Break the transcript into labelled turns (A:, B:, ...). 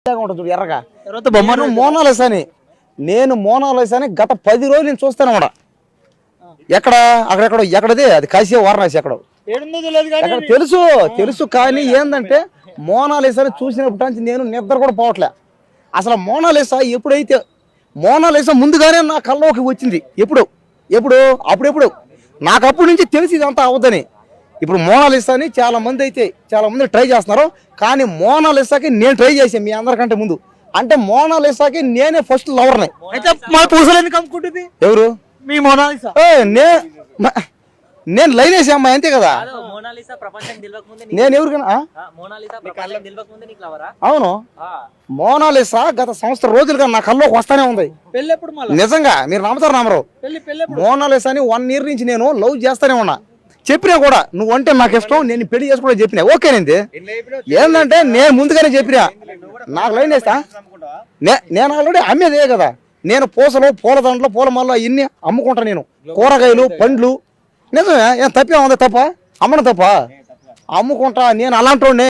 A: ఉంటుంది ఎర్రగా బొమ్మను మోనాలిసాని నేను మోనాలిసాని గత 10 రోజులు నేను చూస్తాను అన్నమాట. ఎక్కడ అక్కడెక్కడ ఎక్కడది అది కాశీ వారణాసి ఎక్కడ తెలుసు కానీ ఏంటంటే మోనాలిసాని చూసినప్పటి నుంచి నేను నిద్ర కూడా పోవట్లే. అసలు మోనాలిసా ఎప్పుడైతే మోనాలిసా ముందుగానే నా కళ్ళలోకి వచ్చింది అప్పుడెప్పుడు నాకు అప్పటి నుంచి తెలిసి ఇదంతా అవద్దని. ఇప్పుడు మోనాలిసాని చాలా మంది ట్రై చేస్తున్నారు కానీ మోనాలిసాకి నేను ట్రై చేశాను మీ అందరికంటే ముందు. అంటే మోనాలిసాకి నేనే ఫస్ట్ లవర్ని.
B: అయితే మా పూసలు ఎందుకు అమ్ముకుంటుంది
A: ఎవరు
B: మీ మోనాలిసా?
A: నేను లైన్ వేసే అమ్మాయి అంతే కదా. నేను ఎవరికైనా అవును మోనాలిసా గత సంవత్సరం రోజులుగా నా కల్లోకి వస్తానే ఉంది. నిజంగా మీరు నమ్ముతారు నమ్మరు. మోనాలిసాని 1 year నుంచి నేను లవ్ చేస్తానే ఉన్నా. చెప్పినా కూడా నువ్వు అంటే నాకు ఇష్టం నేను పెళ్లి చేసుకోవడం చెప్పినా ఓకేనండి. ఏంటంటే నేను ముందుగానే చెప్పినా నాకు లైన్ వేస్తా. నేను ఆల్రెడీ అమ్మేదే కదా. నేను పూసలు పూల దాంట్లో పూల మళ్ళీ ఇన్ని అమ్ముకుంటా. నేను కూరగాయలు పండ్లు నిజమే ఏం తప్పే ఉంది తప్ప అమ్మను తప్ప అమ్ముకుంటా. నేను అలాంటి